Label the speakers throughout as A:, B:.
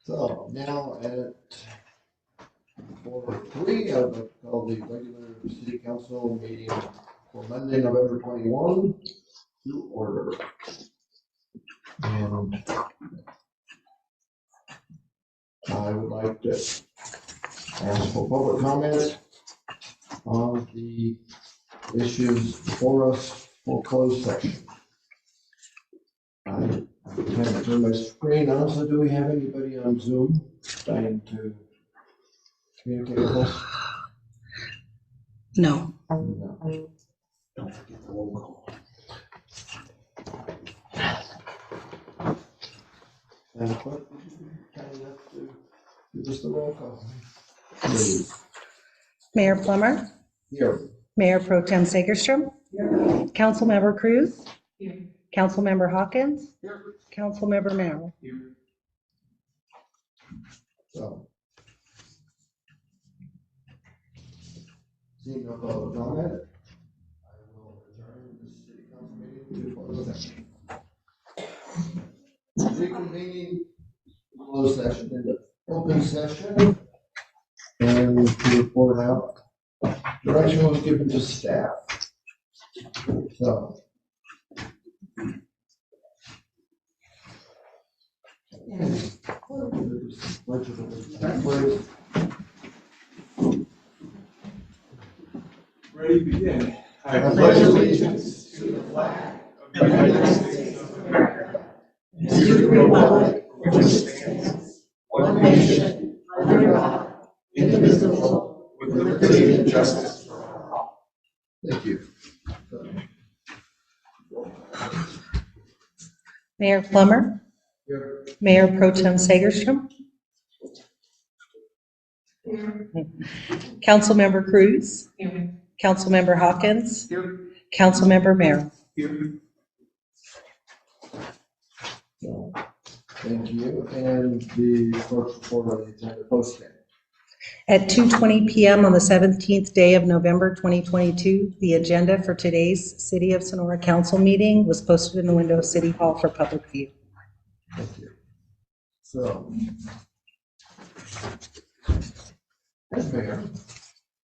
A: So now at 4:03, I would like to call the regular city council meeting for Monday, November 21 to order. And I would like to ask for public comment on the issues before us for closed session. I have to turn my screen on, so do we have anybody on Zoom trying to communicate with us?
B: No.
A: No. Don't forget the roll call. And clerk, would you be kind enough to give us the roll call, please?
B: Mayor Plummer,
A: Here.
B: Mayor Pro Tem Sagerstrom, Councilmember Cruz, Councilmember Hawkins, Councilmember Merrill.
A: So. Seeing no public comment, I will adjourn the city council meeting to closed session. Reconvening closed session into open session, and to report out, direction was given to staff. So.
C: Ready to begin. I pledge allegiance to the flag of the United States of America and to the republic which stands one nation under God, indivisible, with liberty and justice for all.
A: Thank you.
B: Mayor Plummer,
A: Here.
B: Mayor Pro Tem Sagerstrom, Councilmember Cruz, Councilmember Hawkins, Councilmember Merrill.
A: So, thank you. And the clerk's report on the agenda posting.
B: At 2:20 p.m. on the 17th day of November 2022, the agenda for today's City of Sonora Council meeting was posted in the window of City Hall for public view.
A: Thank you. So, as mayor,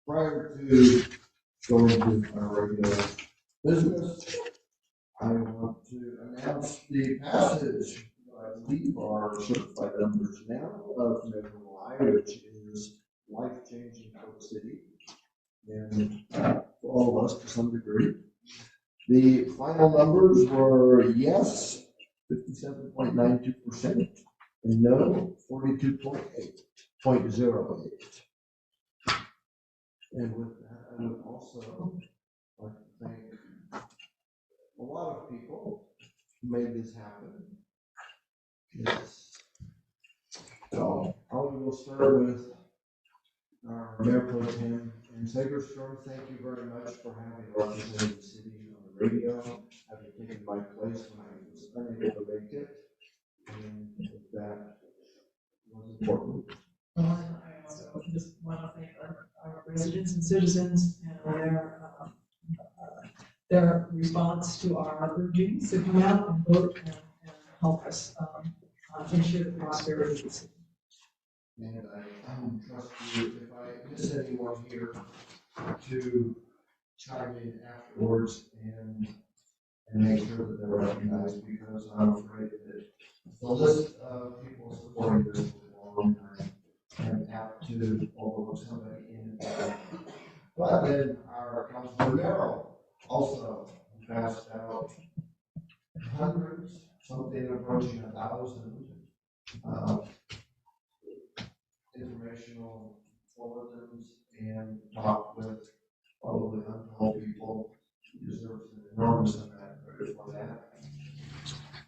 A: prior to going to our regular business, I want to announce the passage, I believe, our certified numbers now of Measure Y, which is life-changing for the city and for all of us to some degree. The final numbers were yes, 57.92%, and no, 42.08. And with that, I would also like to thank a lot of people who made this happen. Yes. So I will start with our Mayor Pro Tem and Sagerstrom. Thank you very much for having represented the city on the radio, having taken my place when I was unable to make it. And that was important.
D: I also just want to thank our residents and citizens and their response to our urgings to come out and vote and help us ensure the prosperity of the city.
A: And I trust you, if I miss anyone here, to chime in afterwards and make sure that they're recognized, because I'm afraid that the list of people supporting this is long, and I'm apt to overlook somebody in it. But then our Councilman Merrill also passed out hundreds, something approaching 1,000 informational bulletins and talked with probably untold people. He deserves an enormous amount of credit for that.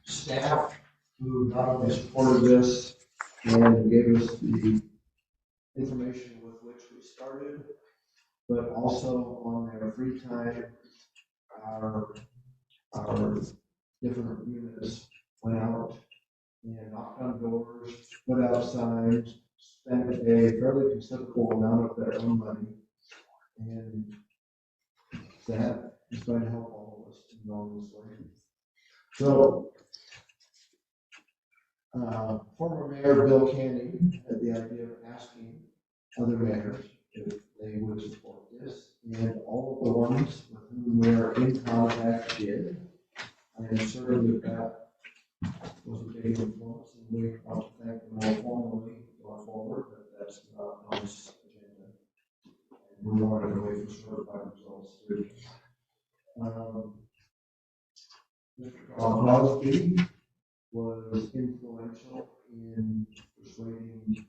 A: Staff who not only supported this and gave us the information with which we started, but also on their free time, our different units went out and knocked on doors, put out signs, spent a fairly considerable amount of their own money, and that is going to help all of us enormously. So, Former Mayor Bill Canning had the idea of asking other mayors if they would support this, and all of the ones with whom we are in contact did. I am certain that was a big influence, and we want to thank them all formally going forward, but that's not on this agenda. And we wanted to wait for certified results too. Mr. Crosby was influential in persuading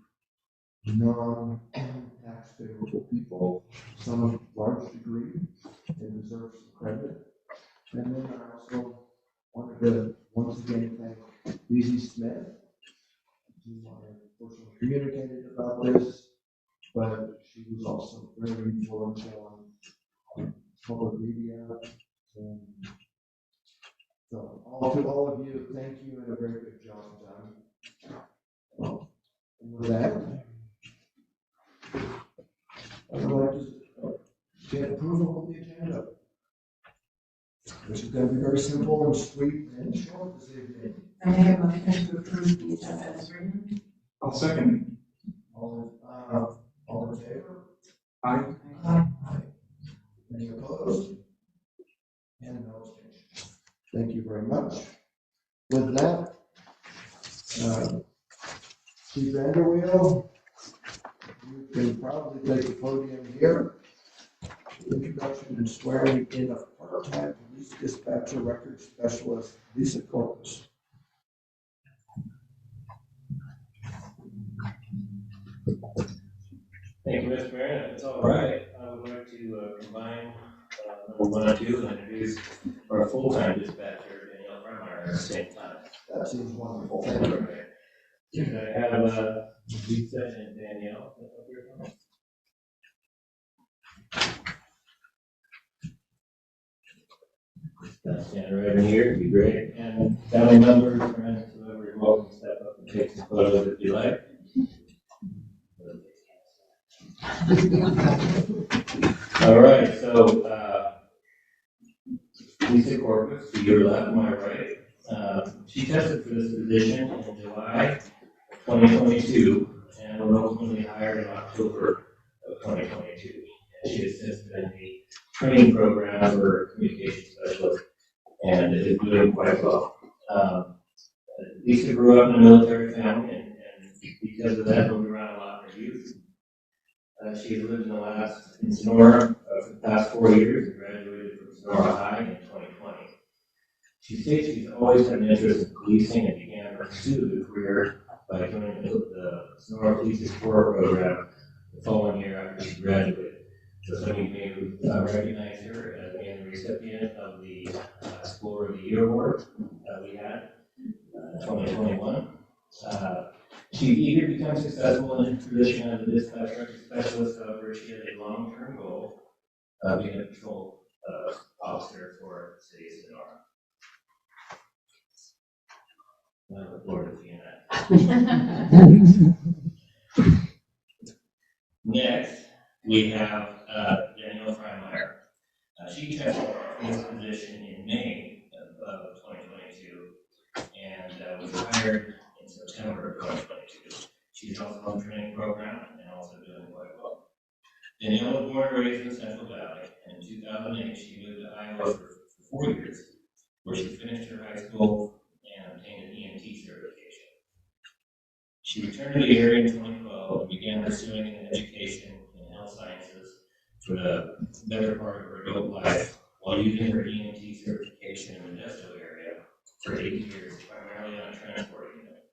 A: non-tax favorable people, some large degree, and deserve some credit. And then I also wanted to once again thank Lizzie Smith, who I personally communicated about this, but she was also very influential on public media. And so, to all of you, thank you, and a very good job done. And with that, I'd like to get approval of the agenda, which is going to be very simple and sweet and short this evening.
D: I have a motion to approve the agenda as written.
C: I'll second.
A: All in favor?
C: Aye.
D: Aye.
A: Any opposed? And no abstentions. Thank you very much. With that, Chief Vanderweel, you can probably take the podium here. Introduction and swearing in of part-time police dispatcher record specialist Lisa Corpus.
E: Thank you, Mr. Mayor. If it's all right, I would like to combine number 1 and 2 and introduce our full-time dispatcher, Danielle Freimeyer, at the same time.
A: That seems wonderful. Thank you.
E: Can I have Lisa and Danielle step up here for me? Stand right in here, it'd be great. And family members, friends, whoever you're welcome to step up and take some photos if you like. All right, so Lisa Corpus, to your left, my right. She tested for this position in July of 2022 and was ultimately hired in October of 2022. And she has since been in the training program for communication specialist and is doing quite well. Lisa grew up in a military family and because of that moved around a lot in her youth. She has lived in Sonora for the past 4 years and graduated from Sonora High in 2020. She states she's always had an interest in policing and began her pursuit of a career by joining the Sonora Police Explorer program the following year after she graduated. So some of you may recognize her as being the recipient of the Explorer of the Year award that we had in 2021. She's eager to become successful in her position as a dispatch record specialist. However, she has a long-term goal of being a patrol officer for the city of Sonora. I look forward to seeing that. Next, we have Danielle Freimeyer. She tested for this position in May of 2022 and was hired in September of 2022. She's also on the training program and also doing quite well. Danielle was born and raised in the Central Valley, and in 2008 she moved to Iowa for 4 years, where she finished her high school and obtained an EMT certification. She returned to the area in 2012 and began pursuing an education in health sciences for the better part of her adult life while using her EMT certification in the industrial area for 8 years, primarily on a transport unit,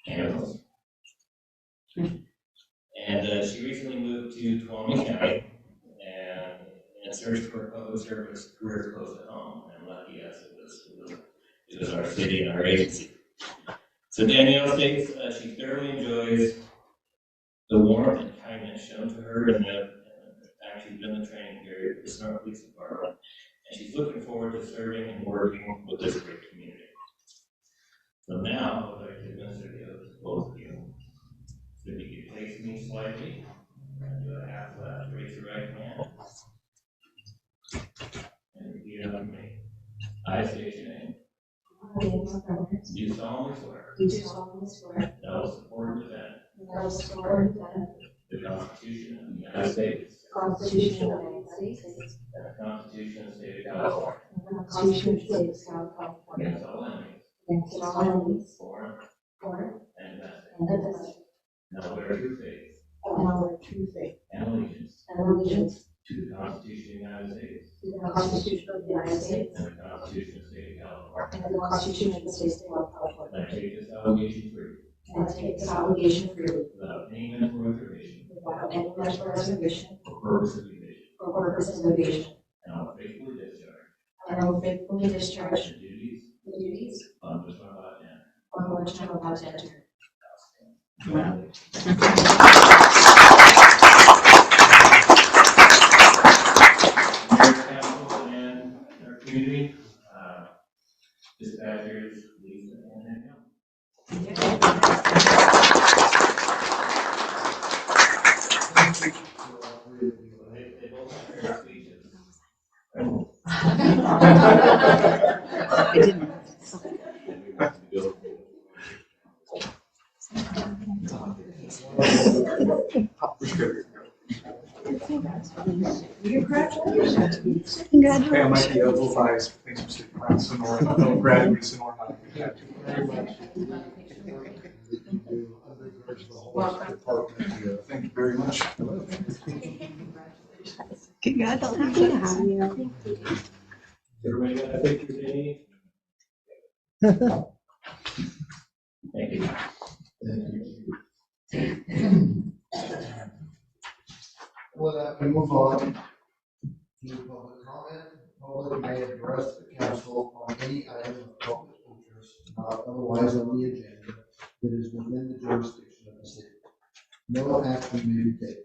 E: animals. And she recently moved to Tuolumne County and searched for a public service career close to home. And lucky us, it was our city and our agency. So Danielle states she thoroughly enjoys the warmth and kindness shown to her in the actually during the training period for the Sonora Police Department, and she's looking forward to serving and working with this great community. So now I would like to administer the oath to both of you. So if you could face me slightly, and do a half left, raise your right hand, and repeat after me. I state your name. do solemnly swear
F: do solemnly swear
E: that I will support and defend
F: that I will support and defend
E: the Constitution of the United States
F: the Constitution of the United States
E: and the Constitution of the State of California
F: and the Constitution of the State of California
E: against all enemies,
F: against all enemies,
E: foreign
F: foreign
E: and domestic,
F: and domestic,
E: and I will bear true faith
F: and I will bear true faith
E: and allegiance
F: and allegiance
E: to the Constitution of the United States
F: to the Constitution of the United States
E: and the Constitution of the State of California.
F: and the Constitution of the State of California.
E: And I take this obligation freely,
F: And I take this obligation freely
E: without any mental reservation
F: without any mental reservation
E: or purpose of evasion,
F: or purpose of evasion.
E: and I will faithfully discharge
F: And I will faithfully discharge
E: the duties
F: the duties
E: on which I'm about to enter.
F: on which I am about to enter.
E: Mayor, council, and our community, dispatchers, Lisa, and Danielle. They both have their speeches.
B: I didn't. Congratulations.
C: Hey, I might be a little biased, but thanks for sticking around Sonora. I know graduate Sonora.
A: Very much. You do undergird the whole department here.
C: Thank you very much.
B: Congratulations.
E: Everybody got a picture they need? Thank you.
A: With that, we move on to public comment. Public may address the council on any item of public interest not otherwise on the agenda that is within the jurisdiction of the city. No action may be taken.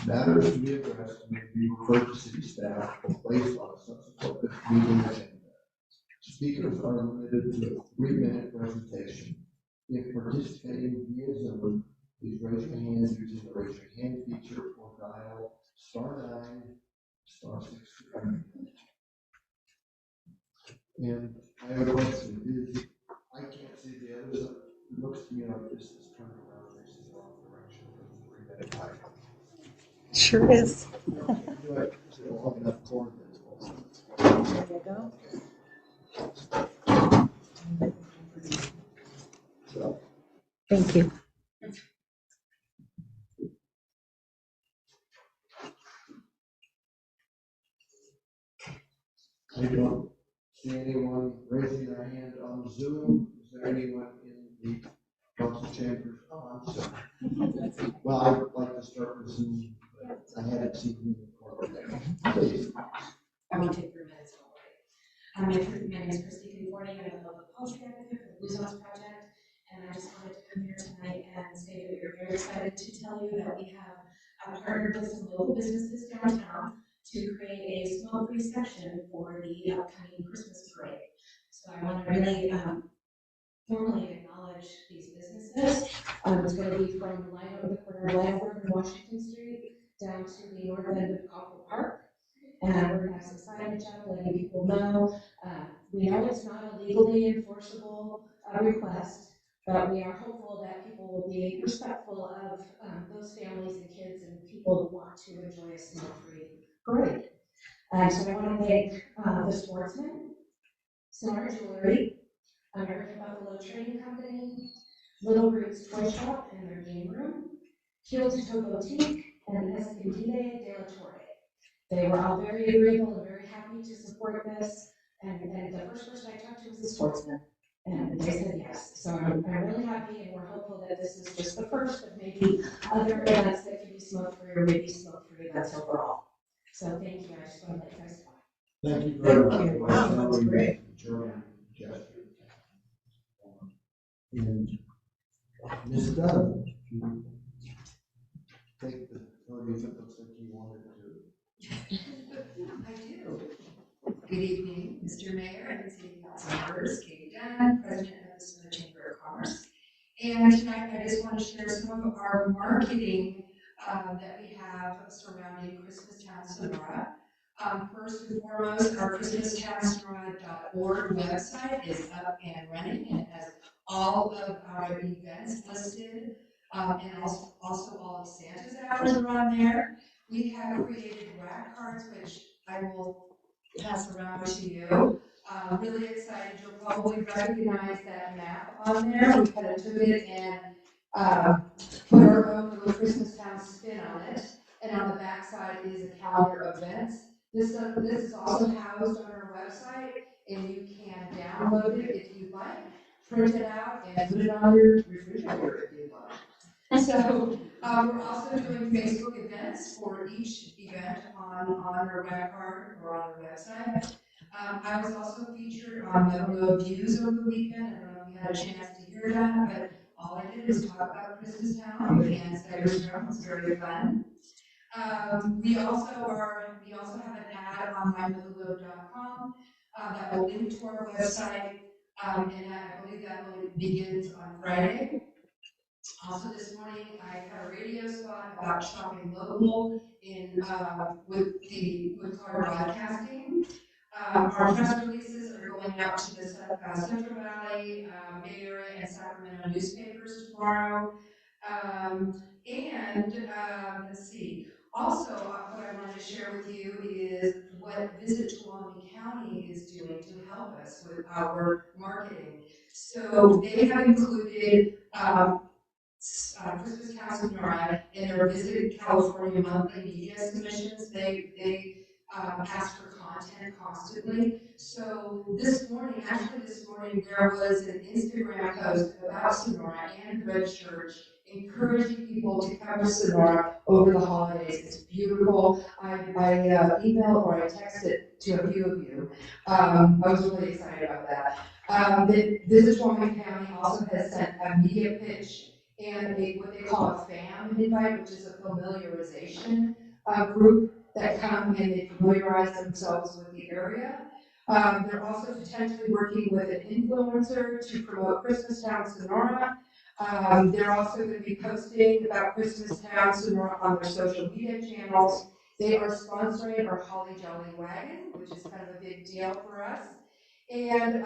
A: Matters to be addressed may be referred to city staff or placed on a subsequent meeting agenda. Speakers are limited to a 3-minute presentation. If participating via Zoom, please raise your hand using the raise your hand feature or dial *9, *6 to unmute. And I have a question. I can't see the others. It looks to me like this is turned around facing the wrong direction for the 3-minute time.
B: Sure is.
A: Do it. Is it long enough cord?
B: There you go. Thank you.
A: I don't see anyone raising their hand on Zoom. Is there anyone in the council chambers? Oh, I'm sorry. Well, I would like to start with Zoom, but I hadn't seen you before. Please.
G: I won't take 3 minutes. My name is Christy. Good morning. I'm a local policy advocate for the Blue Zones Project, and I just wanted to come here tonight and say that we're very excited to tell you that we have partnered with some local businesses downtown to create a smoke-free section for the upcoming Christmas parade. So I want to really formally acknowledge these businesses. It's going to be from the corner of Lanford and Washington Street down to the north end of Coppell Park. And we're going to have some signage up letting people know. We know it's not a legally enforceable request, but we are hopeful that people will be respectful of those families and kids and people who want to enjoy a smoke-free parade. So I want to thank the Sportsman, Sonora Jewelry, American Buffalo Trading Company, Little Roots Toy Shop and their game room, Heel to Toe Boutique, and Escondida de la Torre. They were all very agreeable and very happy to support this. And the first person I talked to was the Sportsman, and they said yes. So I'm really happy, and we're hopeful that this is just the first of maybe other events that can be smoke-free or maybe smoke-free events overall. So thank you. I just want to let you guys know.
A: Thank you very much.
B: Thank you. Wow, that's great.
A: German gesture. And Ms. Dunn, you take the podium. It looks like you wanted to.
H: I do. Good evening, Mr. Mayor and City Council members. Katie Dunn, President of the Sonora Chamber of Commerce. And tonight I just want to share some of our marketing that we have surrounding Christmas Town Sonora. First and foremost, our ChristmasTownSonora.org website is up and running and has all of our events listed, and also all of Santa's hours are on there. We have created rack cards, which I will pass around to you. Really excited, you'll probably recognize that map on there. We kind of took it and put our own little Christmastown spin on it. And on the back side is a calendar of events. This is also housed on our website, and you can download it if you'd like, print it out, and put it on your refrigerator if you'd like. So we're also doing Facebook events for each event on our web card or on our website. I was also featured on Metal Views over the weekend. I don't know if you had a chance to hear that, but all I did was talk about Christmastown with Ann Segerstrom. It was very fun. We also have an ad on mymetallobe.com that will link to our website, and I believe that begins on Friday. Also this morning, I had a radio spot about shopping local with Card Broadcasting. Our press releases are going out to the Central Valley, Bay Area, and Sacramento newspapers tomorrow. Let's see. Also, what I wanted to share with you is what Visit Tuolumne County is doing to help us with our marketing. So they have included Christmastown Sonora in their Visit California monthly media submissions. They ask for content constantly. So this morning, there was an Instagram post about Sonora and Red Church encouraging people to come to Sonora over the holidays. It's beautiful. I emailed or I texted to a few of you. I was really excited about that. The Visit Tuolumne County also has sent a media pitch and what they call a FAM invite, which is a familiarization group that come and they familiarize themselves with the area. They're also potentially working with an influencer to promote Christmastown Sonora. They're also going to be posting about Christmastown Sonora on their social media channels. They are sponsoring our Holly Jolly Wagon, which is kind of a big deal for us. And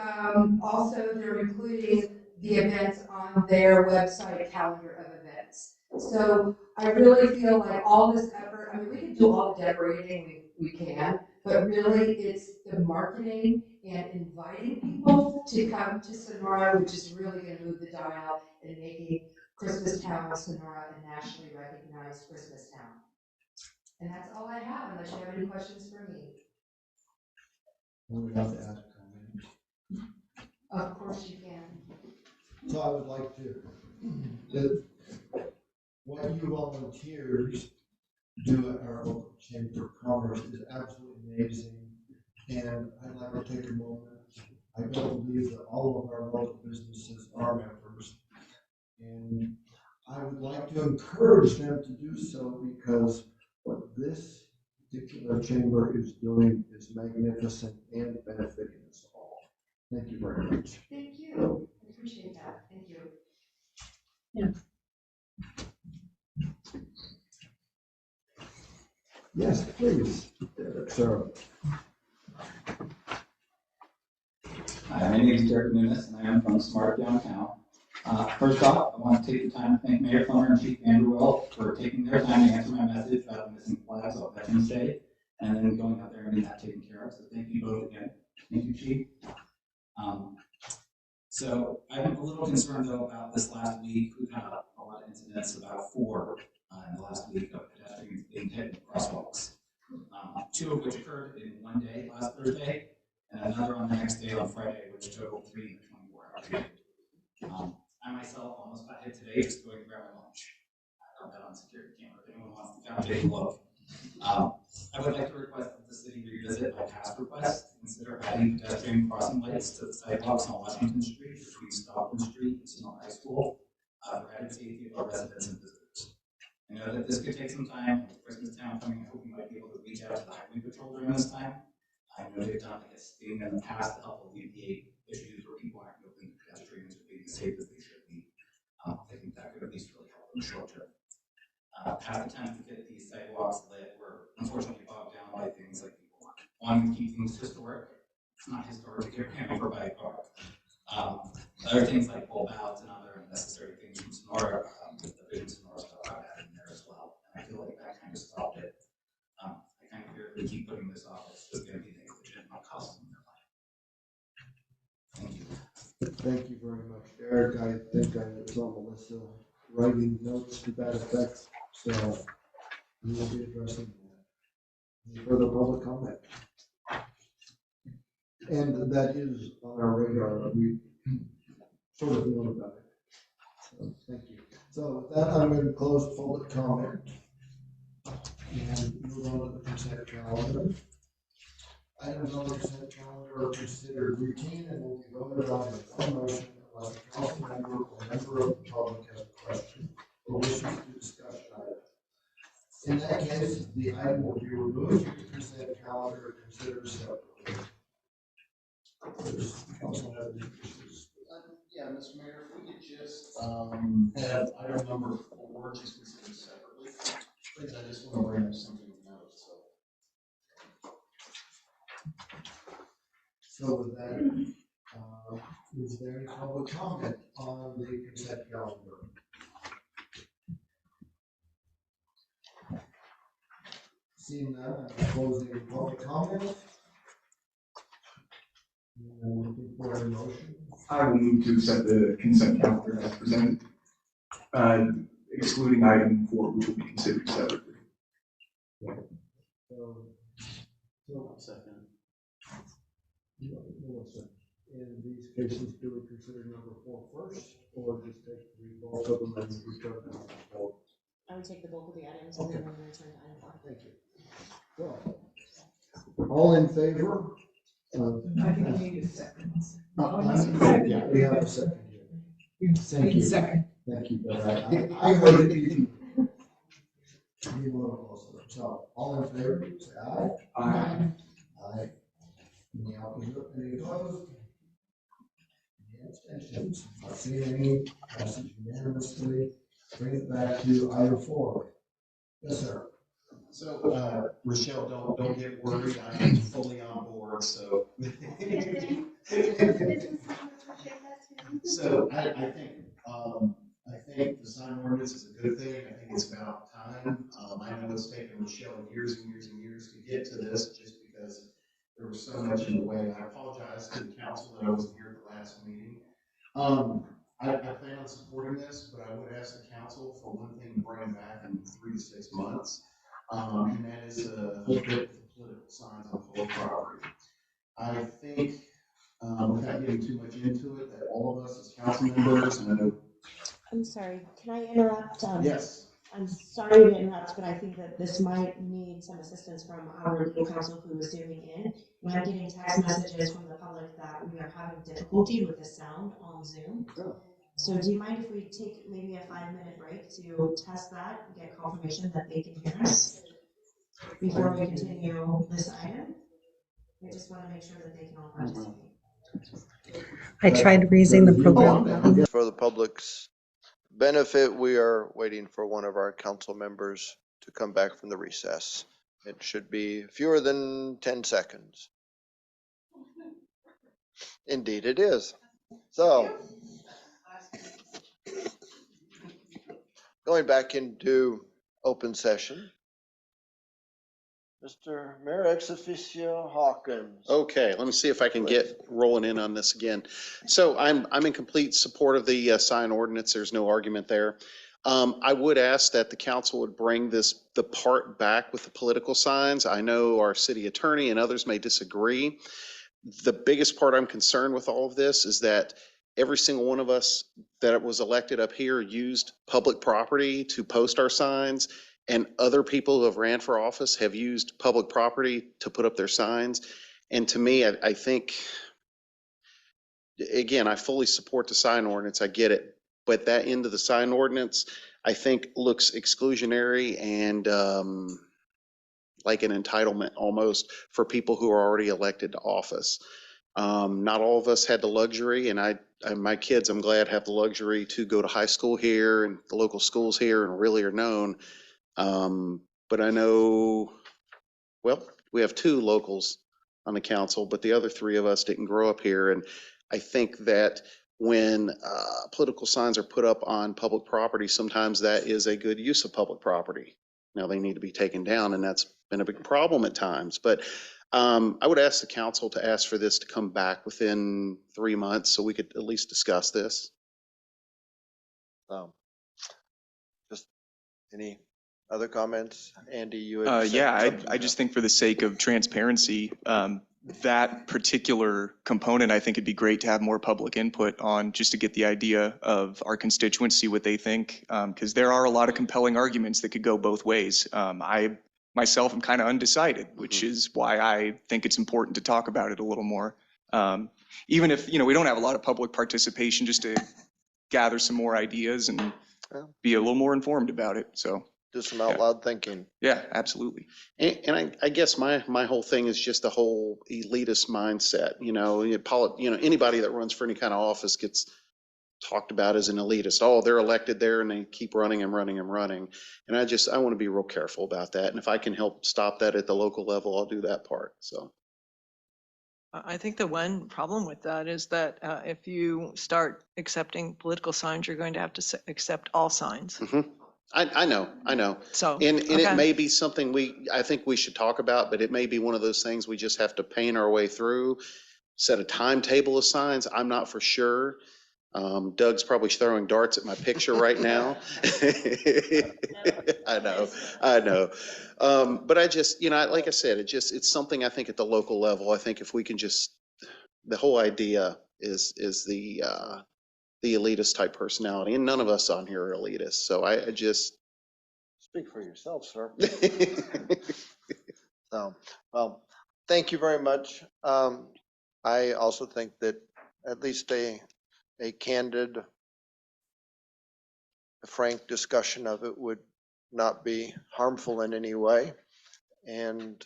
H: also they're including the events on their website calendar of events. So I really feel like all this effort, I mean, we can do all the decorating we can, but really it's the marketing and inviting people to come to Sonora, which is really going to move the dial in making Christmastown Sonora a nationally recognized Christmas town. And that's all I have, unless you have any questions for me.
A: We're about to ask a comment.
H: Of course you can.
A: So I would like to, what you volunteers do at our local Chamber of Commerce is absolutely amazing. And I'd like to take a moment. I don't believe that all of our local businesses are members. And I would like to encourage them to do so because what this particular chamber is doing is magnificent and benefiting us all. Thank you very much.
H: Thank you. I appreciate that. Thank you.
B: Yeah.
A: Yes, please, Sarah.
I: Hi, my name is Derek Nunes, and I am from Smart Downtown. First off, I want to take the time to thank Mayor Plummer and Chief Vanderwell for taking their time to answer my message about the missing flags on Veterans Day, and then going out there and getting that taken care of. So thank you both again. Thank you, Chief. So I'm a little concerned though about this last week. We've had a lot of incidents, about 4 in the last week of pedestrians being hit in crosswalks. 2 of which occurred in one day last Thursday, and another on the next day on Friday, which totaled 3 in the 24-hour period. I myself almost got hit today just going to grab my lunch. I got that on security camera. If anyone wants to come take a look. I would like to request that the city revisit my past request to consider adding pedestrian crossing lights to the sidewalks on Washington Street between Stockton Street and Sonora High School for added safety of our residents and visitors. I know that this could take some time. With Christmastown coming, I hope we might be able to reach out to the highway patrol during this time. I know they've done like a sting in the past to help alleviate issues where people aren't moving pedestrians or being as safe as they should be. I think that could at least really help in the short term. Past attempts to get these sidewalks lit were unfortunately bogged down by things like people One, keep things historic. It's not historic if you can't provide a park. Other things like bulb outs and other unnecessary things from Sonora, with the big Sonora stuff I've had in there as well. And I feel like that kind of stopped it. I kind of fear if we keep putting this off, it's just going to be negligent, not costing them their life. Thank you.
A: Thank you very much, Eric. I think I saw Melissa writing notes to that effect, so we will be addressing that. Any further public comment? And that is on our radar. We sort of know about it. So, thank you. So with that, I'm going to close public comment and move on to the consent calendar. Items on the consent calendar are considered routine and will be voted on in one motion unless a council member or member of the public has a question or wishes to discuss an item. In that case, the item will be removed from the consent calendar and considered separately. Does council have any issues?
J: Yeah, Mr. Mayor, if we could just, have item number 4 just considered separately, please, I just want to bring up something to note, so.
A: So with that, is there any public comment on the consent calendar? Seeing none, I'm closing the public comment. And looking for a motion.
C: I will move to accept the consent calendar as presented, excluding item 4, which will be considered separately.
J: Second.
A: Melissa, in these cases, do we consider number 4 first, or just take the bulk of them and return them to the board?
F: I would take the bulk of the items and then we return to item 4.
A: Thank you. Well, all in favor?
D: I think we need a second.
A: Yeah, we have a second here. Thank you.
D: Second.
A: Thank you, but I heard it even. Be a little closer. So, all in favor, say aye.
C: Aye.
A: Aye. Any opposite, any opposed? Any abstentions? Not seeing any, passes unanimously. Bring it back to item 4. Yes, sir.
J: So, Rochelle, don't get worried, I am fully on board, so. So, I think the sign ordinance is a good thing, I think it's about time. I know it's taken Rochelle years and years and years to get to this, just because there was so much in the way. I apologize to the council that I wasn't here at the last meeting. I plan on supporting this, but I would ask the council for one thing to bring back in 3 to 6 months. And that is a bit of political signs on public property. I think, without getting too much into it, that all of us as council members, and I know.
K: I'm sorry, can I interrupt?
J: Yes.
K: I'm sorry to interrupt, but I think that this might need some assistance from our legal counsel who is zooming in. And I'm getting text messages from the public that we are having difficulty with the sound on Zoom. So do you mind if we take maybe a 5-minute break to test that, and get confirmation that they can hear us before we continue this item? I just want to make sure that they can all participate.
B: I tried raising the program.
L: For the public's benefit, we are waiting for one of our council members to come back from the recess. It should be fewer than 10 seconds. Indeed it is. So, going back into open session. Mr. Mayor ex officio Hawkins.
M: Okay, let me see if I can get rolling in on this again. So I'm in complete support of the sign ordinance. There's no argument there. I would ask that the council would bring the part back with the political signs. I know our city attorney and others may disagree. The biggest part I'm concerned with all of this is that every single one of us that was elected up here used public property to post our signs. And other people who have ran for office have used public property to put up their signs. And to me, I think, again, I fully support the sign ordinance. I get it. But that end of the sign ordinance, I think looks exclusionary and like an entitlement almost for people who are already elected to office. Not all of us had the luxury, and my kids, I'm glad, have the luxury to go to high school here, and the local schools here and really are known. But I know, well, we have 2 locals on the council, but the other three of us didn't grow up here. And I think that when political signs are put up on public property, sometimes that is a good use of public property. Now they need to be taken down, and that's been a big problem at times. But I would ask the council to ask for this to come back within 3 months so we could at least discuss this.
L: Just any other comments? Andy, you had
N: Yeah,
L: said
N: I just think for the sake of transparency, that particular component, I think it'd be great to have more public input on, just to get the idea of our constituents, see what they think, because there are a lot of compelling arguments that could go both ways. I myself am kind of undecided, which is why I think it's important to talk about it a little more. Even if, we don't have a lot of public participation, just to gather some more ideas and be a little more informed about it. So
L: do some out loud thinking.
N: Yeah, absolutely.
M: And I guess my whole thing is just the whole elitist mindset. Anybody that runs for any kind of office gets talked about as an elitist. Oh, they're elected there and they keep running and running and running. And I want to be real careful about that. And if I can help stop that at the local level, I'll do that part. So
D: I think the one problem with that is that if you start accepting political signs, you're going to have to accept all signs.
M: I know.
D: So,
M: and
D: okay.
M: It may be something I think we should talk about, but it may be one of those things we just have to paint our way through, set a timetable of signs. I'm not for sure. Doug's probably throwing darts at my picture right now. I know. But I just, like I said, it's something I think at the local level. I think if we can the whole idea is the elitist type personality, and none of us on here are elitists. So I just
L: speak for yourself, sir. So, well, thank you very much. I also think that at least a candid, frank discussion of it would not be harmful in any way, and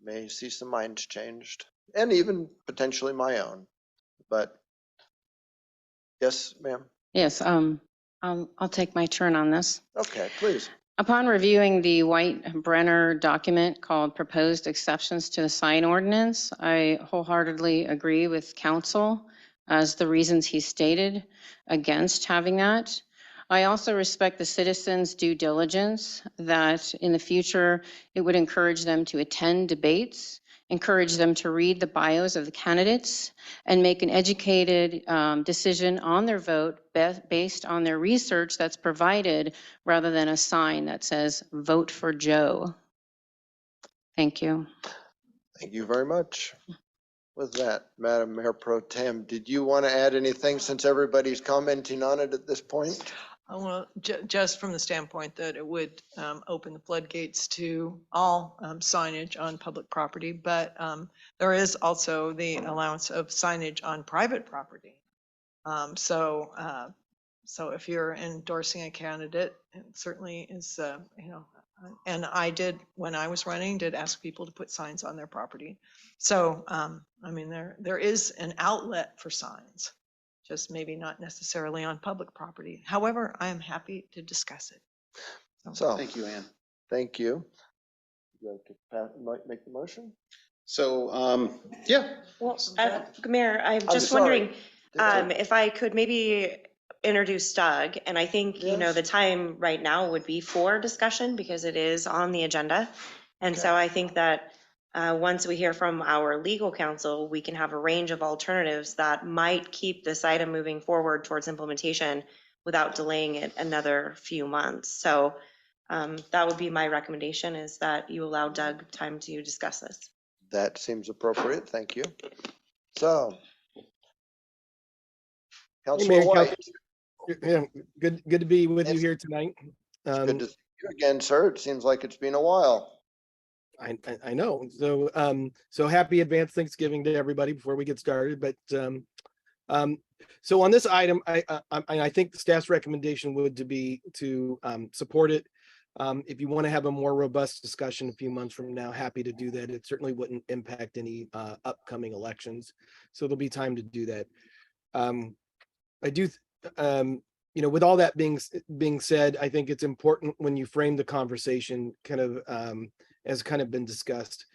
L: may see some minds changed, and even potentially my own. But yes, ma'am.
O: Yes, I'll take my turn on this.
L: Okay, please.
O: Upon reviewing the White-Brenner document called Proposed Exceptions to the Sign Ordinance, I wholeheartedly agree with council as the reasons he stated against having that. I also respect the citizens' due diligence that in the future, it would encourage them to attend debates, encourage them to read the bios of the candidates, and make an educated decision on their vote based on their research that's provided, rather than a sign that says, "Vote for Joe." Thank you.
L: Thank you very much. With that, Madam Mayor Pro Tem, did you want to add anything since everybody's commenting on it at this point?
D: Well, just from the standpoint that it would open the floodgates to all signage on public property, but there is also the allowance of signage on private property. So if you're endorsing a candidate, it certainly is, and I did, when I was running, did ask people to put signs on their property. So, I mean, there is an outlet for signs, just maybe not necessarily on public property. However, I am happy to discuss it.
L: So
M: thank you, Ann.
L: Thank you. You like to make the motion?
M: So, yeah.
K: Well, Mayor, I'm just wondering if I could maybe introduce Doug, and I think, the time right now would be for discussion because it is on the agenda. And so I think that once we hear from our legal counsel, we can have a range of alternatives that might keep this item moving forward towards implementation without delaying it another few months. So that would be my recommendation, is that you allow Doug time to discuss this.
L: That seems appropriate. Thank you. So, Councilor White.
P: Yeah, good to be with you here tonight.
L: Good to see you again, sir. It seems like it's been a while.
P: I know. So happy advanced Thanksgiving to everybody before we get started. But so on this item, I think the staff's recommendation would be to support it. If you want to have a more robust discussion a few months from now, happy to do that. It certainly wouldn't impact any upcoming elections, so there'll be time to do that. I do. With all that being said, I think it's important when you frame the conversation, kind of as kind of been discussed,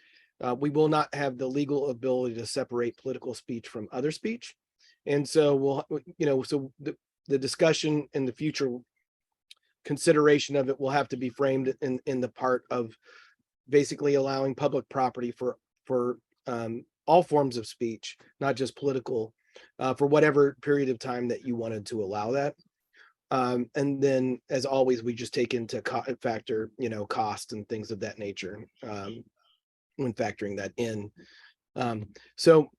P: we will not have the legal ability to separate political speech from other speech. And so so the discussion in the future consideration of it will have to be framed in the part of basically allowing public property for all forms of speech, not just political, for whatever period of time that you wanted to allow that. And then, as always, we just take into factor, cost and things of that nature when factoring that in. So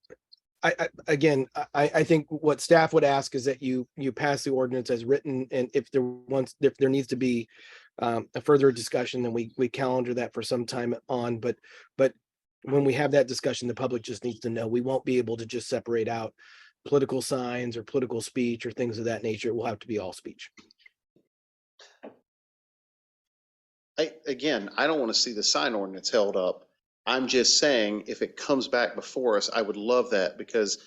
P: I think what staff would ask is that you pass the ordinance as written, and if there needs to be a further discussion, then we calendar that for some time on. But when we have that discussion, the public just needs to know we won't be able to just separate out political signs or political speech or things of that nature. It will have to be all speech.
M: Again, I don't want to see the sign ordinance held up. I'm just saying, if it comes back before us, I would love that, because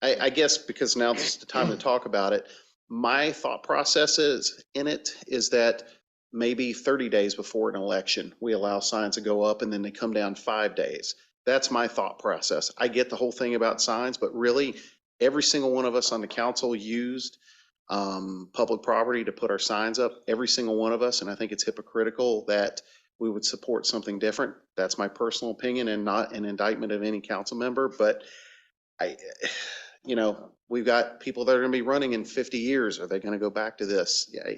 M: I guess because now is the time to talk about it. My thought process is that maybe 30 days before an election, we allow signs to go up and then they come down 5 days. That's my thought process. I get the whole thing about signs, but really every single one of us on the council used public property to put our signs up, every single one of us. And I think it's hypocritical that we would support something different. That's my personal opinion and not an indictment of any council member. But we've got people that are going to be running in 50 years. Are they going to go back to this? Yeah.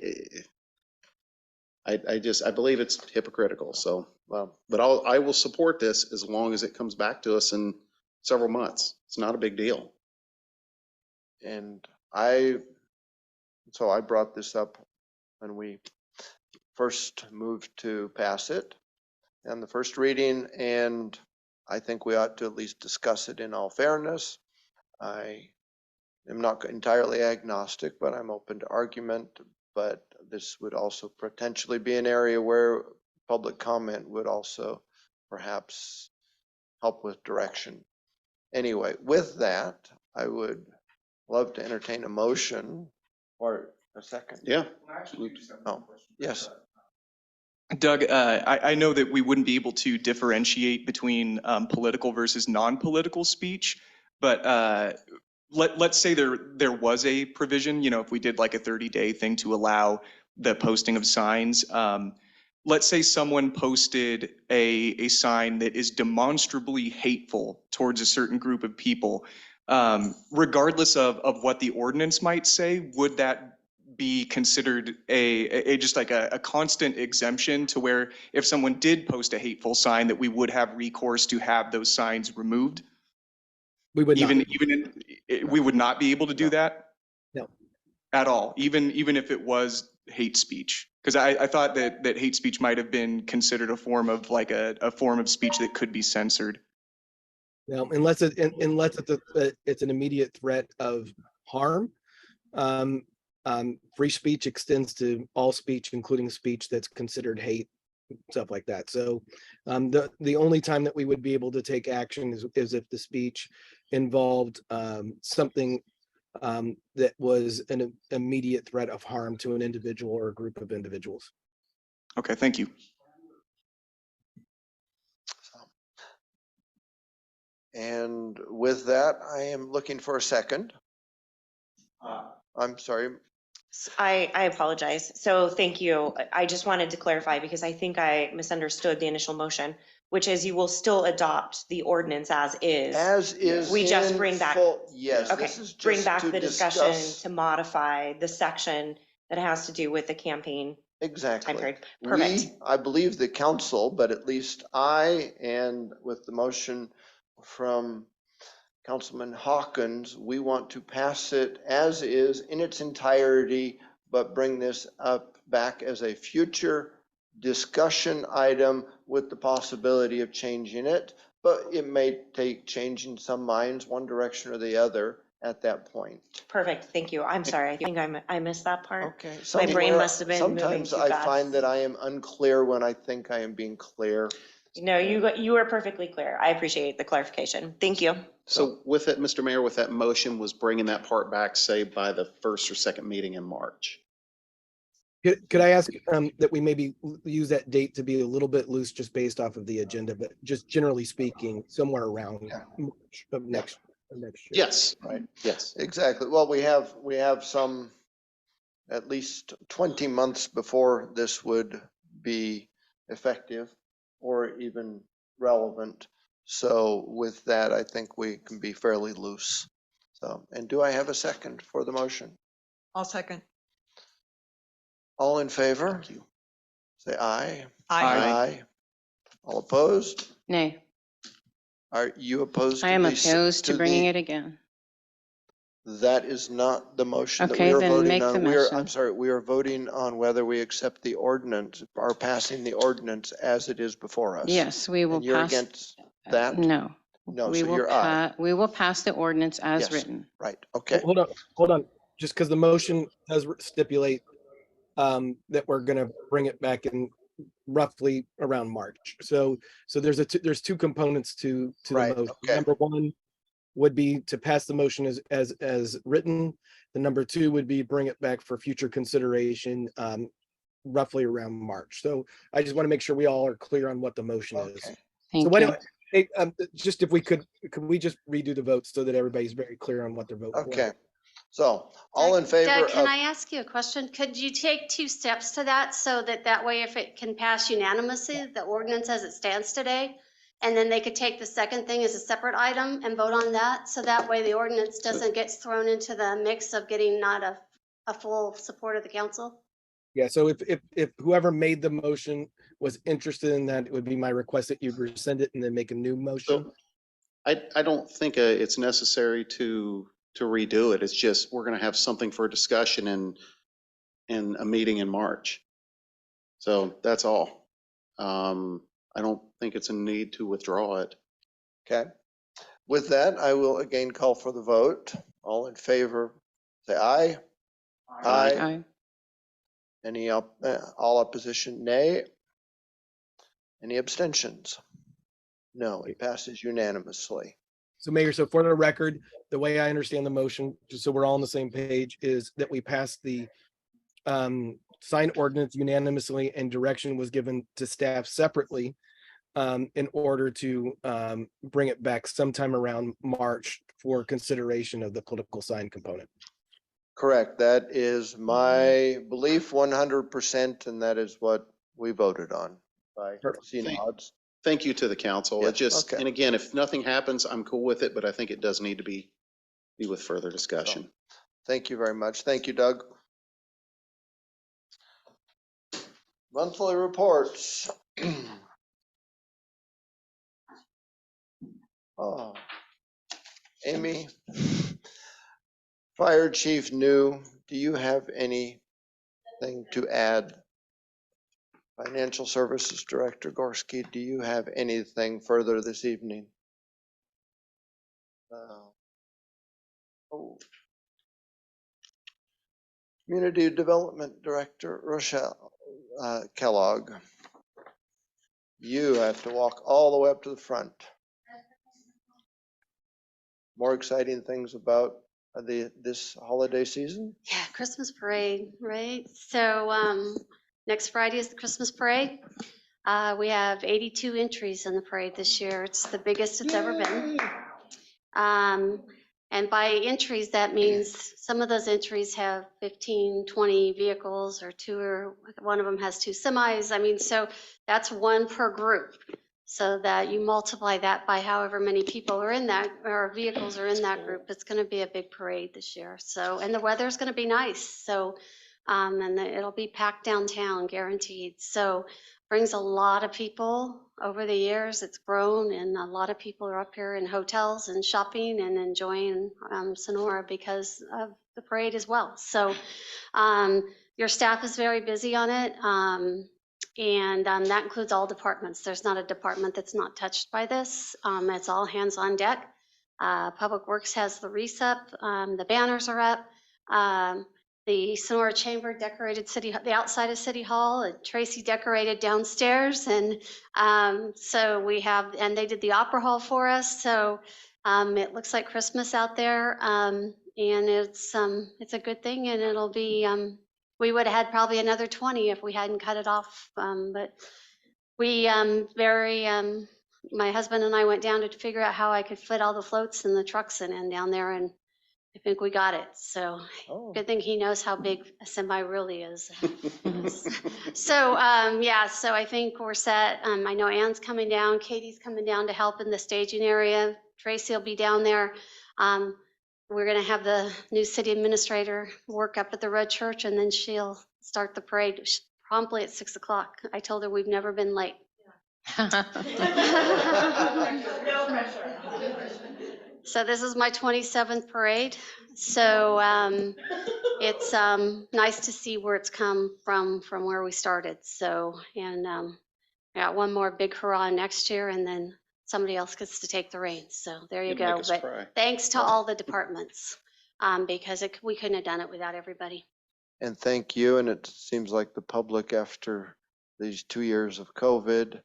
M: I believe it's hypocritical. So, but I will support this as long as it comes back to us in several months. It's not a big deal.
L: And so I brought this up when we first moved to pass it and the first reading, and I think we ought to at least discuss it in all fairness. I am not entirely agnostic, but I'm open to argument. But this would also potentially be an area where public comment would also perhaps help with direction. Anyway, with that, I would love to entertain a motion or a second.
M: Yeah.
L: Oh, yes.
N: Doug, I know that we wouldn't be able to differentiate between political versus non-political speech, but let's say there was a provision, if we did like a 30-day thing to allow the posting of signs. Let's say someone posted a sign that is demonstrably hateful towards a certain group of people. Regardless of what the ordinance might say, would that be considered just like a constant exemption to where if someone did post a hateful sign that we would have recourse to have those signs removed?
P: We would not.
N: We would not be able to do that?
P: No.
N: At all, even if it was hate speech? Because I thought that hate speech might have been considered a form of a form of speech that could be censored.
P: No, unless it's an immediate threat of harm. Free speech extends to all speech, including speech that's considered hate, stuff like that. So the only time that we would be able to take action is if the speech involved something that was an immediate threat of harm to an individual or a group of individuals.
N: Okay, thank you.
L: And with that, I am looking for a second. I'm sorry.
F: I apologize. So thank you. I just wanted to clarify because I think I misunderstood the initial motion, which is you will still adopt the ordinance as is.
L: As is.
F: We just bring back.
L: Yes,
F: Okay,
L: this is just
F: bring back
L: to
F: the discussion
L: discuss.
F: to modify the section that has to do with the campaign
L: Exactly.
F: time period. Perfect.
L: I believe the council, but at least I, and with the motion from Councilman Hawkins, we want to pass it as is in its entirety, but bring this up back as a future discussion item with the possibility of changing it. But it may take changing some minds one direction or the other at that point.
F: Perfect. Thank you. I'm sorry. I think I missed that part.
L: Okay.
F: My brain must have been moving
L: Sometimes
F: too
L: I
F: fast.
L: find that I am unclear when I think I am being clear.
F: No, you are perfectly clear. I appreciate the clarification. Thank you.
M: So with it, Mr. Mayor, with that motion was bringing that part back, say by the first or second meeting in March.
P: Could I ask that we maybe use that date to be a little bit loose, just based off of the agenda, but just generally speaking, somewhere around March of next year?
M: Yes,
L: Right.
M: yes.
L: Exactly. Well, we have some, at least 20 months before this would be effective or even relevant. So with that, I think we can be fairly loose. So, and do I have a second for the motion?
D: I'll second.
L: All in favor?
M: Thank you.
L: Say aye.
D: Aye.
L: All opposed?
O: Nay,
L: Are you opposed
O: I
L: to
O: am
L: the?
O: opposed to bringing it again.
L: That is not the motion that
O: Okay,
L: we are
O: then
L: voting
O: make the
L: on.
O: motion.
L: I'm sorry, we are voting on whether we accept the ordinance or passing the ordinance as it is before us.
O: Yes, we will
L: And you're
O: pass.
L: against that?
O: No.
L: No,
O: We
L: so
O: will
L: you're aye.
O: we will pass the ordinance as
L: Yes.
O: written.
L: Right, okay.
P: Hold on. Just because the motion does stipulate that we're going to bring it back in roughly around March. So there's two components to the
L: Right,
P: motion.
L: okay.
P: Number one would be to pass the motion as written. The number two would be bring it back for future consideration roughly around March. So I just want to make sure we all are clear on what the motion is. So
O: Thank
P: why
O: you.
P: don't, hey, just if we could we just redo the votes so that everybody's very clear on what their vote was?
L: Okay, so all in favor
Q: Doug, can
L: of,
Q: I ask you a question? Could you take two steps to that so that way if it can pass unanimously, the ordinance as it stands today, and then they could take the second thing as a separate item and vote on that? So that way the ordinance doesn't get thrown into the mix of getting not a full support of the council?
P: Yeah, so if whoever made the motion was interested in that, it would be my request that you rescind it and then make a new motion.
M: So I don't think it's necessary to redo it. It's just, we're going to have something for discussion in a meeting in March. So that's all. I don't think it's a need to withdraw it.
L: okay. With that, I will again call for the vote. All in favor, say aye.
O: Aye.
L: Any, all opposition, nay. Any abstentions? No, it passes unanimously.
P: So Mayor, so for the record, the way I understand the motion, just so we're all on the same page, is that we pass the sign ordinance unanimously, and direction was given to staff separately in order to bring it back sometime around March for consideration of the political sign component.
L: Correct. That is my belief 100%, and that is what we voted on. I see nods.
M: Thank you to the council.
L: Yes,
M: It just,
L: okay.
M: and again, if nothing happens, I'm cool with it, but I think it does need to be with further discussion.
L: Thank you very much. Thank you, Doug. Monthly reports. Oh, Amy, Fire Chief New, do you have anything to add? Financial Services Director Gorski, do you have anything further this evening? Oh. Community Development Director Rochelle Kellogg. You have to walk all the way up to the front. More exciting things about this holiday season?
Q: Yeah, Christmas parade, right? So next Friday is the Christmas parade. We have 82 entries in the parade this year. It's the biggest it's ever been. And by entries, that means some of those entries have 15, 20 vehicles, or one of them has 2 semis. I mean, so that's one per group. So that you multiply that by however many people are in that, or vehicles are in that group, it's going to be a big parade this year. So, and the weather's going to be nice. So, and it'll be packed downtown, guaranteed. So, brings a lot of people. Over the years, it's grown, and a lot of people are up here in hotels and shopping and enjoying Sonora because of the parade as well. So, your staff is very busy on it. And that includes all departments. There's not a department that's not touched by this. It's all hands on deck. Public Works has the wreaths up. The banners are up. The Sonora Chamber decorated the outside of City Hall. And Tracy decorated downstairs. And so we have, and they did the Opera Hall for us. So it looks like Christmas out there. And it's a good thing, and it'll be we would have had probably another 20 if we hadn't cut it off. But we my husband and I went down to figure out how I could fit all the floats and the trucks in down there, and I think we got it. So good thing he knows how big a semi really is. So yeah, so I think we're set. I know Ann's coming down, Katie's coming down to help in the staging area. Tracy will be down there. We're gonna have the new city administrator work up at the Red Church, and then she'll start the parade promptly at 6 o'clock. I told her we've never been late.
O: No
Q: pressure. So this is my 27th parade. So it's nice to see where it's come from where we started. So, and I got one more big hurrah next year, and then somebody else gets to take the reins. So there you go. But thanks to all the departments, because we couldn't have done it without everybody.
L: And thank you. And it seems like the public, after these 2 years of COVID,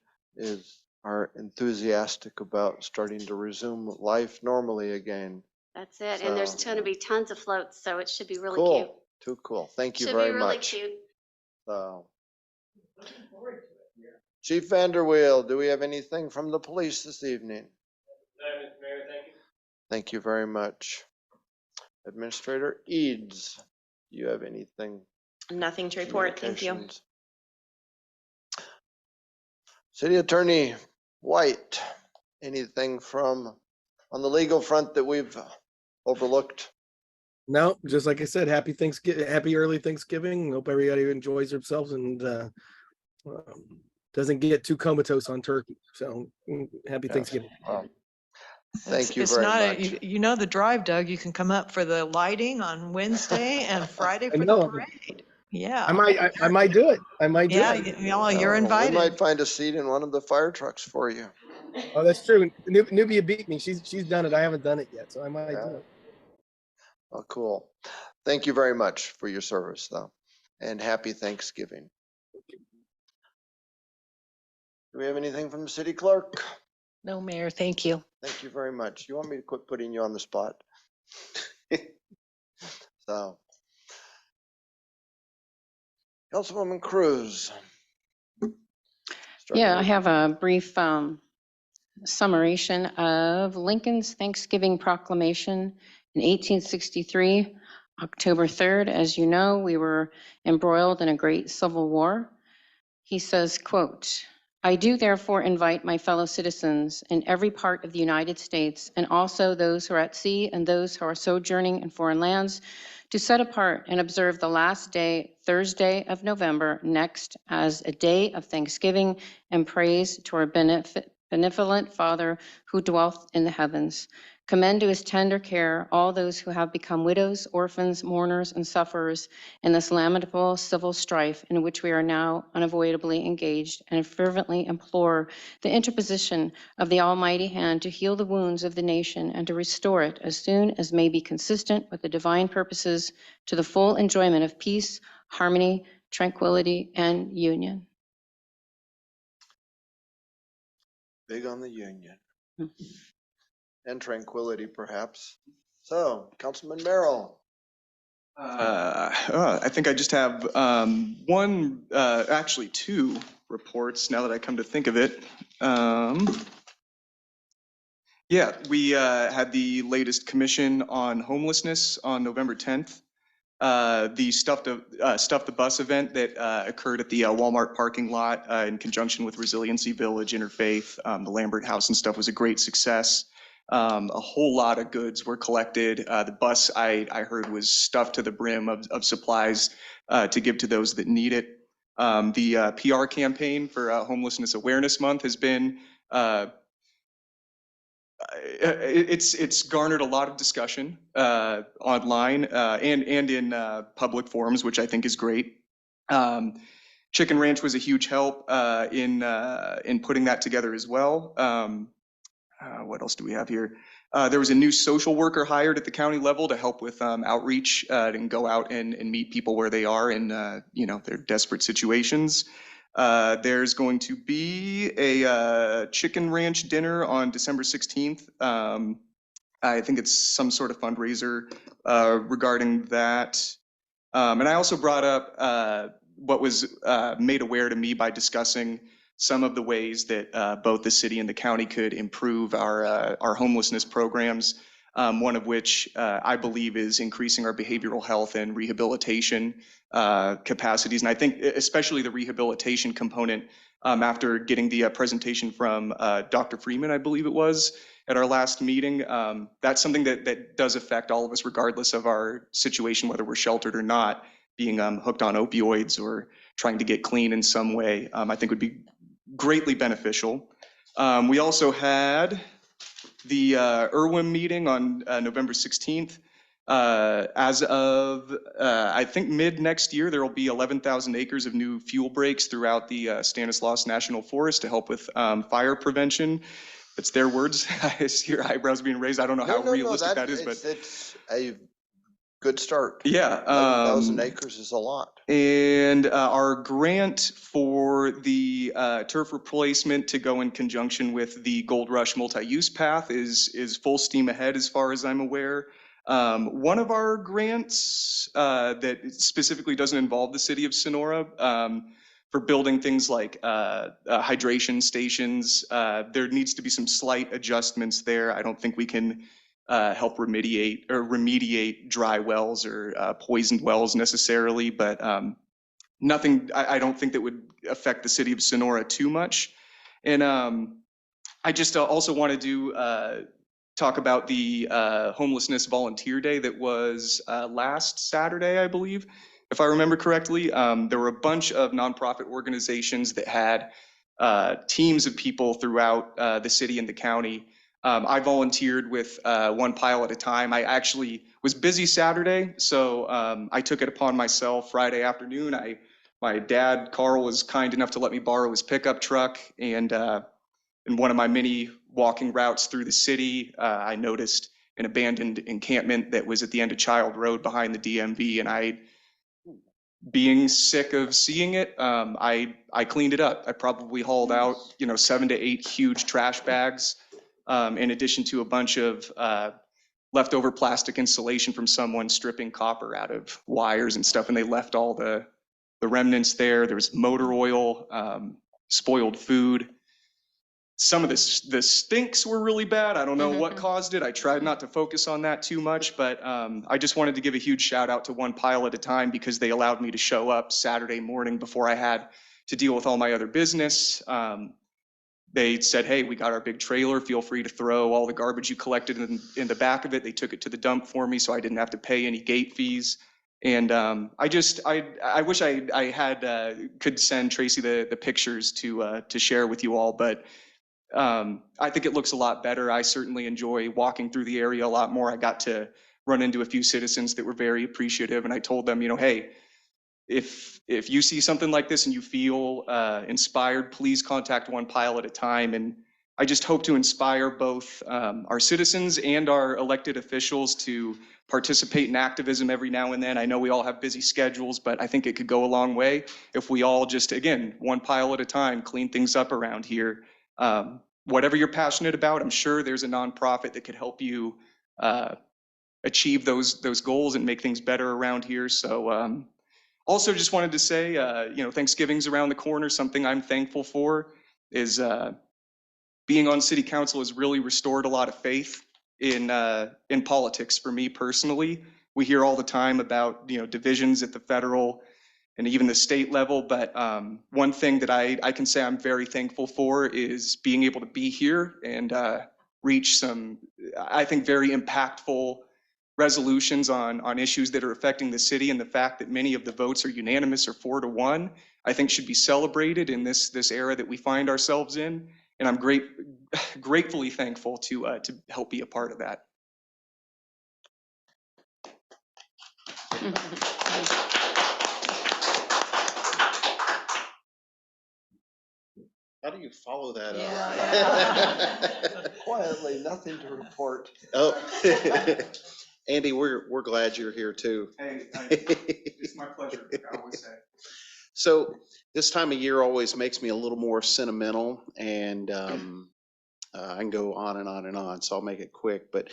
L: are enthusiastic about starting to resume life normally again.
Q: That's it.
L: So,
Q: and there's going to be tons of floats, so it should be really
L: cool.
Q: cute.
L: Too cool. Thank you
Q: Should
L: very
Q: be really
L: much.
Q: cute.
L: So, Chief Vanderweel, do we have anything from the police this evening?
E: No, Mr. Mayor, thank you.
L: Thank you very much. Administrator Eads, do you have anything?
F: Nothing to report. Thank you.
L: Communications? City Attorney White, anything from on the legal front that we've overlooked?
P: No, just like I said, happy Thanksgiving, happy early Thanksgiving. Hope everybody enjoys themselves and doesn't get too comatose on turkey. So happy Thanksgiving.
L: Thank you
D: It's
L: very
D: not
L: much.
D: you know the drive, Doug. You can come up for the lighting on Wednesday and Friday
P: I
D: for
P: know.
D: the parade. Yeah.
P: I might do it. I might do
D: Yeah,
P: it.
D: you're invited.
L: We might find a seat in one of the fire trucks for you.
P: Oh, that's true. Nubia beat me. She's done it. I haven't done it yet, so I might do it.
L: Oh, cool. Thank you very much for your service, though, and happy Thanksgiving. Do we have anything from the city clerk?
R: No, Mayor, thank you.
L: Thank you very much. You want me to quit putting you on the spot? So, Councilwoman Cruz.
O: Yeah, I have a brief summarization of Lincoln's Thanksgiving Proclamation in 1863, October 3rd. As you know, we were embroiled in a great civil war. He says, quote, "I do therefore invite my fellow citizens in every part of the United States, and also those who are at sea and those who are sojourning in foreign lands, to set apart and observe the last day, Thursday of November next, as a day of thanksgiving and praise to our benevolent Father who dwelleth in the heavens. Commend to his tender care all those who have become widows, orphans, mourners, and sufferers in this lamentable civil strife in which we are now unavoidably engaged, and fervently implore the interposition of the Almighty hand to heal the wounds of the nation and to restore it as soon as may be consistent with the divine purposes to the full enjoyment of peace, harmony, tranquility, and union."
L: Big on the union. And tranquility, perhaps. So, Councilman Merrill.
N: I think I just have one, actually two reports now that I come to think of it. Yeah, we had the latest commission on homelessness on November 10th. The Stuff the Bus event that occurred at the Walmart parking lot in conjunction with Resiliency Village, Interfaith, the Lambert House and stuff was a great success. A whole lot of goods were collected. The bus, I heard, was stuffed to the brim of supplies to give to those that need it. The PR campaign for Homelessness Awareness Month has been, it's garnered a lot of discussion online and in public forums, which I think is great. Chicken Ranch was a huge help in putting that together as well. What else do we have here? There was a new social worker hired at the county level to help with outreach and go out and meet people where they are in their desperate situations. There's going to be a Chicken Ranch dinner on December 16th. I think it's some sort of fundraiser regarding that. And I also brought up what was made aware to me by discussing some of the ways that both the city and the county could improve our homelessness programs. One of which I believe is increasing our behavioral health and rehabilitation capacities. And I think especially the rehabilitation component, after getting the presentation from Dr. Freeman, I believe it was, at our last meeting, that's something that does affect all of us regardless of our situation, whether we're sheltered or not, being hooked on opioids or trying to get clean in some way, I think would be greatly beneficial. We also had the IRWIM meeting on November 16th. As of, I think mid next year, there will be 11,000 acres of new fuel breaks throughout the Stanislaus National Forest to help with fire prevention. It's their words. I see your eyebrows being raised. I don't know how realistic that is, but
L: it's a good start.
N: yeah.
L: 11,000 acres is a lot.
N: And our grant for the turf replacement to go in conjunction with the Gold Rush multi-use path is full steam ahead as far as I'm aware. One of our grants that specifically doesn't involve the city of Sonora, for building things like hydration stations, there needs to be some slight adjustments there. I don't think we can help remediate dry wells or poisoned wells necessarily, but nothing I don't think that would affect the city of Sonora too much. And I just also wanted to talk about the homelessness volunteer day that was last Saturday, I believe, if I remember correctly. There were a bunch of nonprofit organizations that had teams of people throughout the city and the county. I volunteered with one pile at a time. I actually was busy Saturday, so I took it upon myself Friday afternoon. My dad, Carl, was kind enough to let me borrow his pickup truck, and in one of my many walking routes through the city, I noticed an abandoned encampment that was at the end of Child Road behind the DMV, and being sick of seeing it, I cleaned it up. I probably hauled out 7 to 8 huge trash bags, in addition to a bunch of leftover plastic insulation from someone stripping copper out of wires and stuff, and they left all the remnants there. There was motor oil, spoiled food. Some of the stinks were really bad. I don't know what caused it. I tried not to focus on that too much, but I just wanted to give a huge shout out to One Pile at a Time because they allowed me to show up Saturday morning before I had to deal with all my other business. They said, hey, we got our big trailer. Feel free to throw all the garbage you collected in the back of it. They took it to the dump for me so I didn't have to pay any gate fees. And I wish I had could send Tracy the pictures to share with you all, but I think it looks a lot better. I certainly enjoy walking through the area a lot more. I got to run into a few citizens that were very appreciative, and I told them, hey, if you see something like this and you feel inspired, please contact One Pile at a Time. And I just hope to inspire both our citizens and our elected officials to participate in activism every now and then. I know we all have busy schedules, but I think it could go a long way if we all just, again, one pile at a time, clean things up around here. Whatever you're passionate about, I'm sure there's a nonprofit that could help you achieve those goals and make things better around here. So also just wanted to say, Thanksgiving's around the corner. Something I'm thankful for is being on city council has really restored a lot of faith in politics for me personally. We hear all the time about divisions at the federal and even the state level. But one thing that I can say I'm very thankful for is being able to be here and reach some, I think, very impactful resolutions on issues that are affecting the city. And the fact that many of the votes are unanimous or 4-1, I think should be celebrated in this era that we find ourselves in. And I'm gratefully thankful to help be a part of that.
M: How do you follow that
L: up? Quietly, nothing to report.
M: Oh, Andy, we're glad you're here too.
N: Hey, it's my pleasure, I always say.
M: So this time of year always makes me a little more sentimental, and I can go on and on and on, so I'll make it quick. But,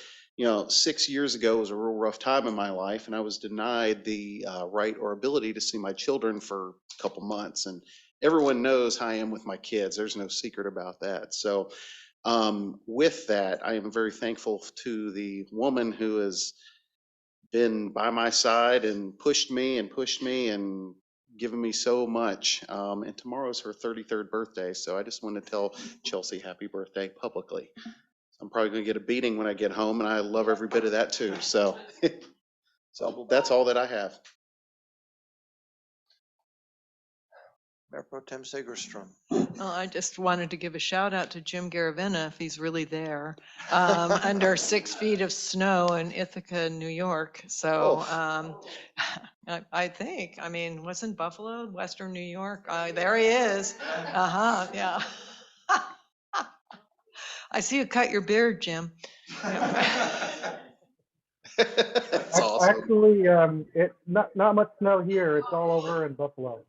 M: 6 years ago was a real rough time in my life, and I was denied the right or ability to see my children for a couple months. And everyone knows how I am with my kids. There's no secret about that. So with that, I am very thankful to the woman who has been by my side and pushed me and given me so much. And tomorrow's her 33rd birthday, so I just want to tell Chelsea happy birthday publicly. I'm probably going to get a beating when I get home, and I love every bit of that too. So, so that's all that I have.
L: Mayor Pro Tem Segerstrom.
D: Well, I just wanted to give a shout out to Jim Garavina, if he's really there, under 6 feet of snow in Ithaca, New York. So I think, I mean, wasn't Buffalo, Western New York? There he is. Yeah. I see you cut your beard, Jim.
M: That's awesome.
C: Actually, it's not much snow here. It's all over in Buffalo.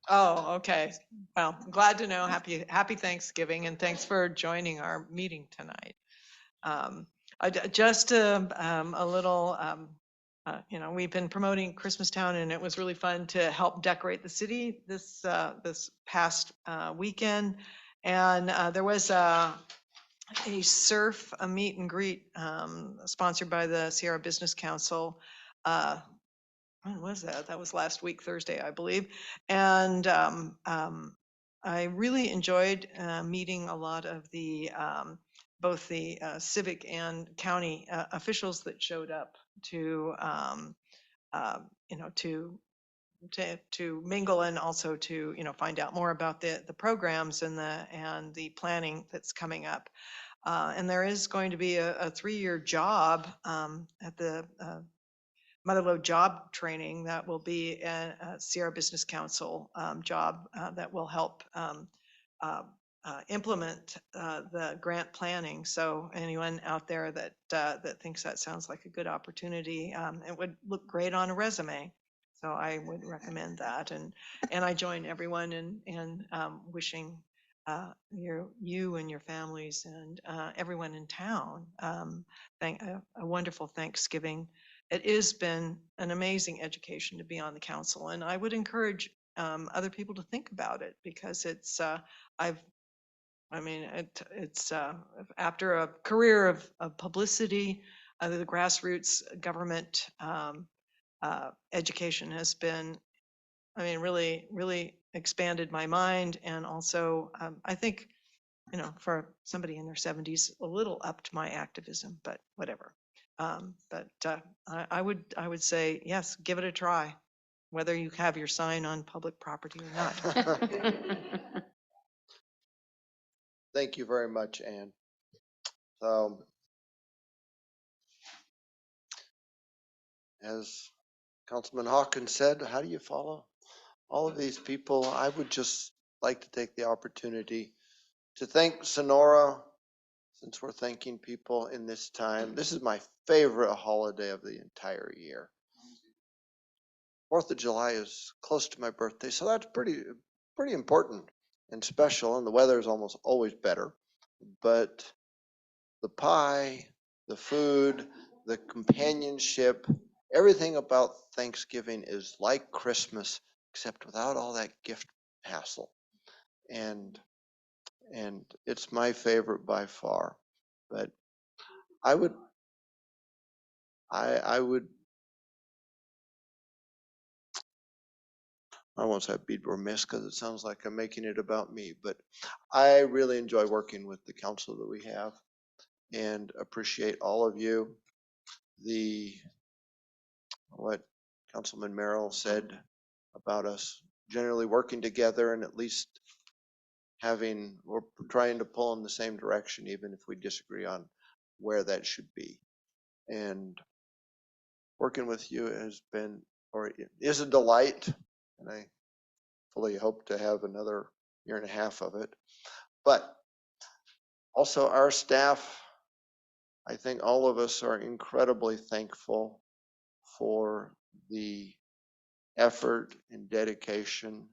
D: Oh, okay. Well, glad to know. Happy Thanksgiving, and thanks for joining our meeting tonight. Just a little, we've been promoting Christmastown, and it was really fun to help decorate the city this past weekend. And there was a surf, a meet and greet sponsored by the Sierra Business Council. When was that? That was last week, Thursday, I believe. And I really enjoyed meeting a lot of the both the civic and county officials that showed up to to mingle, and also to find out more about the programs and the planning that's coming up. And there is going to be a 3-year job at the Motherlode job training that will be a Sierra Business Council job that will help implement the grant planning. So anyone out there that thinks that sounds like a good opportunity, it would look great on a resume. So I would recommend that, and I join everyone in wishing you and your families and everyone in town a wonderful Thanksgiving. It has been an amazing education to be on the council, and I would encourage other people to think about it, because it's it's after a career of publicity, the grassroots government education has been, really, really expanded my mind, and also I think, for somebody in their 70s, a little upped my activism, but whatever. I would say, yes, give it a try, whether you have your sign on public property or not.
L: Thank you very much, Ann. So, as Councilman Hawkins said, how do you follow all of these people? I would just like to take the opportunity to thank Sonora, since we're thanking people in this time. This is my favorite holiday of the entire year. 4th of July is close to my birthday, so that's pretty important and special, and the weather is almost always better. But the pie, the food, the companionship, everything about Thanksgiving is like Christmas, except without all that gift hassle. And it's my favorite by far. But I would I won't say I'd be remiss, because it sounds like I'm making it about me, but I really enjoy working with the council that we have and appreciate all of you. What Councilman Merrill said about us generally working together, and at least we're trying to pull in the same direction, even if we disagree on where that should be. And working with you has been, or is, a delight, and I fully hope to have another 1.5 years of it. But also our staff, I think all of us are incredibly thankful for the effort and dedication.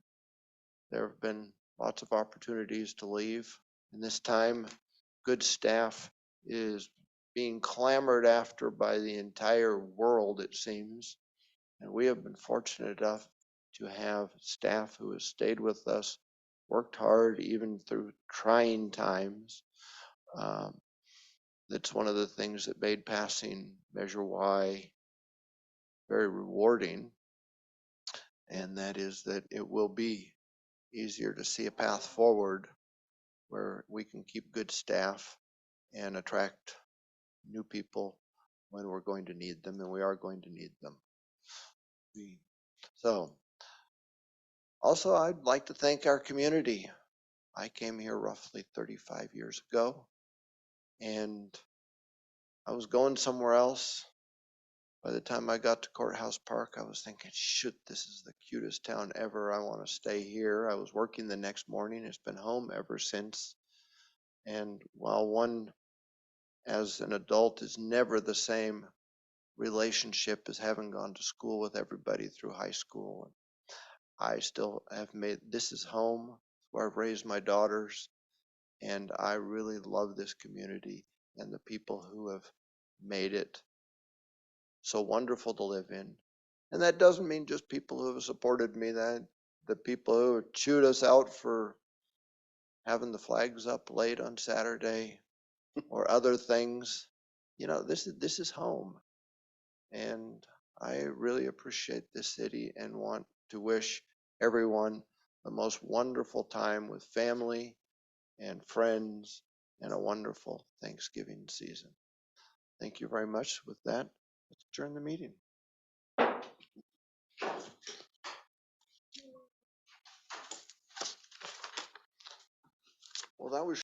L: There have been lots of opportunities to leave, And this time, good staff is being clamored after by the entire world, it seems. And we have been fortunate enough to have staff who has stayed with us, worked hard even through trying times. That's one of the things that made passing Measure Y very rewarding. And that is that it will be easier to see a path forward where we can keep good staff and attract new people when we're going to need them, and we are going to need them. So, also, I'd like to thank our community. I came here roughly 35 years ago, and I was going somewhere else. By the time I got to Courthouse Park, I was thinking, shoot, this is the cutest town ever. I want to stay here. I was working the next morning. It's been home ever since. And while one, as an adult, is never the same relationship as having gone to school with everybody through high school, I still have made, this is home where I've raised my daughters, and I really love this community and the people who have made it so wonderful to live in. And that doesn't mean just people who have supported me, that the people who chewed us out for having the flags up late on Saturday or other things. You know, this is home. And I really appreciate this city and want to wish everyone the most wonderful time with family and friends and a wonderful Thanksgiving season. Thank you very much. With that, let's adjourn the meeting. Well, that was